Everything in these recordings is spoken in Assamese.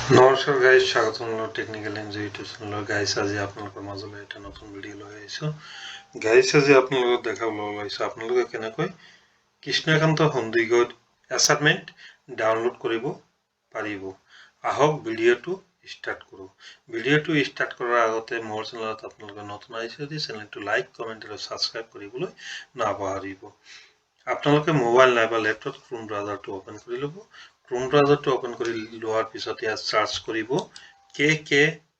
নমস্কাৰ গাইজ, স্বাগতম টেকনিকেল এনজয় ইউটিউব চেনেলৰ গাইজ। আজি আপোনালোকৰ মাজলৈ এটা নতুন ভিডিঅ' লৈ আহিছোঁ। গাইজ, আজি আপোনালোকক দেখাবলৈ ওলাইছোঁ আপোনালোকে কেনেকৈ কৃষ্ণকান্ত সন্দিকৈত এছাইনমেণ্ট ডাউনলোড কৰিব পাৰিব। আহক ভিডিঅ'টো ষ্টাৰ্ট কৰোঁ। ভিডিঅ'টো ষ্টাৰ্ট কৰাৰ আগতে মোৰ চেনেলত আপোনালোকে নতুন আহিছে যদি চেনেলটো লাইক, কমেণ্ট আৰু ছাবস্ক্ৰাইব কৰিবলৈ নাপাহৰিব। আপোনালোকে মোবাইল নাইবা লেপটপ ক্ৰোম ব্ৰাউজাৰটো অ'পেন কৰি ল'ব। ক্ৰোম ব্ৰাউজাৰটো অ'পেন কৰি লোৱাৰ পিছত ইয়াত চাৰ্চ কৰিব KKHSOU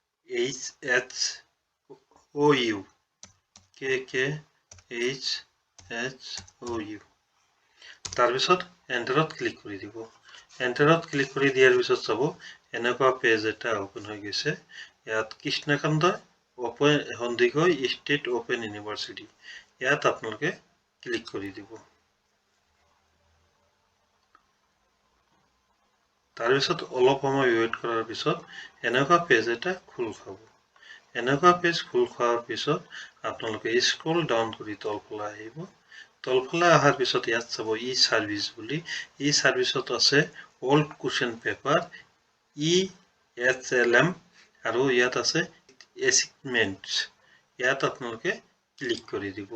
KKHSOU। তাৰপিছত এণ্টাৰত ক্লিক কৰি দিব। এণ্টাৰত ক্লিক কৰি দিয়াৰ পিছত চাব এনেকুৱা পেজ এটা অ'পেন হৈ গৈছে। ইয়াত Krishnakanta Sandikoi state open university, ইয়াত আপোনালোকে ক্লিক কৰি দিব। তাৰপিছত অলপ সময় ৱেইট কৰাৰ পিছত এনেকুৱা পেজ এটা খোল খাব। এনেকুৱা পেজ খোল খোৱাৰ পিছত আপোনালোকে স্ক্ৰল ডাউন কৰি তলফালে আহিব। তলফালে অহাৰ পিছত ইয়াত চাব ই ছাৰ্ভিচ বুলি। ই ছাৰ্ভিচত আছে অল্ড কুৱেশ্যন পেপাৰ, ESLM আৰু ইয়াত আছে এছাইনমেণ্টছ। ইয়াত আপোনালোকে ক্লিক কৰি দিব।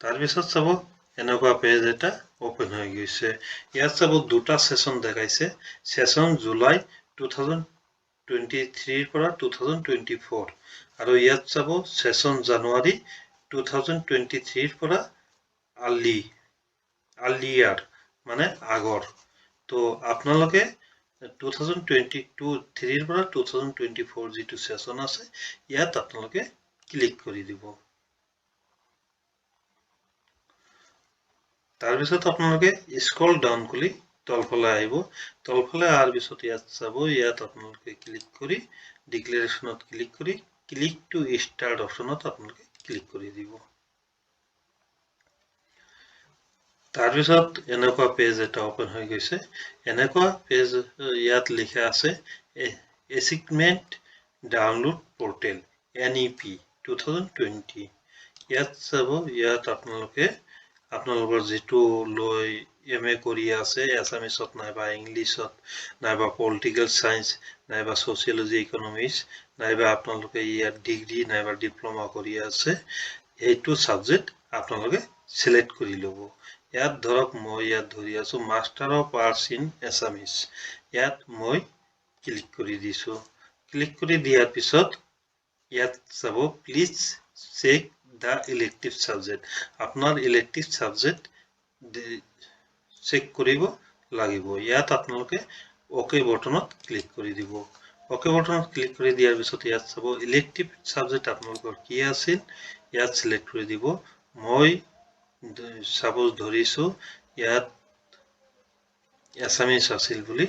তাৰপিছত চাব এনেকুৱা পেজ এটা অ'পেন হৈ গৈছে। ইয়াত চাব দুটা সেশন দেখাইছে। সেশন জুলাই 2023 পৰা 2024 আৰু ইয়াত চাব সেশন জানুৱাৰী 2023 পৰা আৰ্লিয়াৰ মানে আগৰ। তো আপোনালোকে 2023 পৰা 2024 যিটো সেশন আছে ইয়াত আপোনালোকে ক্লিক কৰি দিব। তাৰপিছত আপোনালোকে স্ক্ৰল ডাউন কৰি তলফালে আহিব। তলফালে অহাৰ পিছত ইয়াত চাব, ইয়াত আপোনালোকে ক্লিক কৰি ডিক্লেৰেশ্যনত ক্লিক কৰি ক্লিক টু ষ্টাৰ্ট অপশ্যনত আপোনালোকে ক্লিক কৰি দিব। তাৰপিছত এনেকুৱা পেজ এটা অ'পেন হৈ গৈছে। এনেকুৱা পেজ ইয়াত লিখা আছে এছাইনমেণ্ট ডাউনলোড পৰ্টেল NEP 2020। ইয়াত চাব, ইয়াত আপোনালোকে আপোনালোকৰ যিটো লৈ MA কৰি আছে, এছামিছত নাইবা ইংলিছত নাইবা পলিটিকেল চায়েন্স নাইবা ছ'চিয়লজি ইকনমিক্স নাইবা আপোনালোকে ইয়াত ডিগ্ৰী নাইবা ডিপ্ল'মা কৰি আছে, সেইটো ছাবজেক্ট আপোনালোকে চিলেক্ট কৰি ল'ব। ইয়াত ধৰক মই ইয়াত ধৰি আছোঁ মাষ্টাৰ অফ আৰ্টছ ইন এছামিছ। ইয়াত মই ক্লিক কৰি দিছোঁ। ক্লিক কৰি দিয়াৰ পিছত ইয়াত চাব please check the elective subject. আপোনাৰ ইলেক্টিভ ছাবজেক্ট চেক কৰিব লাগিব। ইয়াত আপোনালোকে অ'কে বটনত ক্লিক কৰি দিব। অ'কে বটনত ক্লিক কৰি দিয়াৰ পিছত ইয়াত চাব ইলেক্টিভ ছাবজেক্ট আপোনালোকৰ কি আছিল, ইয়াত চিলেক্ট কৰি দিব। মই চাপ'জ ধৰিছোঁ ইয়াত এছামিছ আছিল বুলি।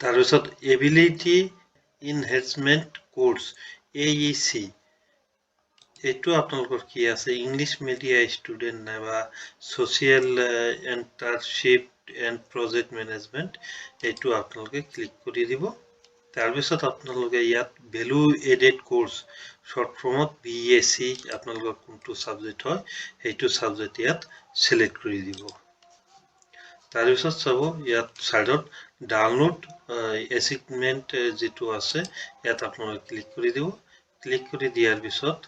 তাৰপিছত এবিলিটি ইনহেঞ্চমেণ্ট কোৰ্চ AEC, এইটো আপোনালোকৰ কি আছে, ইংলিছ মিডিয়া ষ্টুডেণ্ট নাইবা social entrepreneurship and project management, এইটো আপোনালোকে ক্লিক কৰি দিব। তাৰপিছত আপোনালোকে ইয়াত ভেলু এডেড কোৰ্চ শ্বৰ্ট ফৰ্মত BSc আপোনালোকৰ কোনটো ছাবজেক্ট হয় সেইটো ছাবজেক্ট ইয়াত চিলেক্ট কৰি দিব। তাৰপিছত চাব ইয়াত ছাইডত ডাউনলোড এছাইনমেণ্ট যিটো আছে ইয়াত আপোনালোকে ক্লিক কৰি দিব। ক্লিক কৰি দিয়াৰ পিছত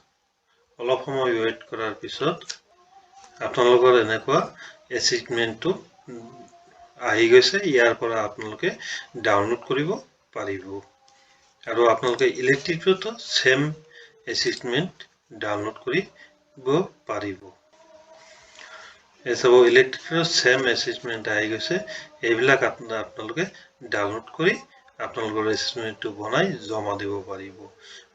অলপ সময় ৱেইট কৰাৰ পিছত আপোনালোকৰ এনেকুৱা এছাইনমেণ্টটো আহি গৈছে। ইয়াৰ পৰা আপোনালোকে ডাউনলোড কৰিব পাৰিব আৰু আপোনালোকে ইলেক্টিভতো ছেম এছাইনমেণ্ট ডাউনলোড কৰিব পাৰিব। এই চাব ইলেক্টিভৰ ছেম এছাইনমেণ্ট আহি গৈছে। এইবিলাক আপোনালোকে ডাউনলোড কৰি আপোনালোকৰ এছাইনমেণ্টটো বনাই জমা দিব পাৰিব।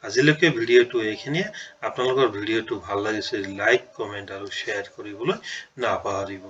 আজিলৈকে ভিডিঅ'টো এইখিনিয়ে। আপোনালোকৰ ভিডিঅ'টো ভাল লাগিছে লাইক, কমেণ্ট আৰু শ্বেয়াৰ কৰিবলৈ নাপাহৰিব।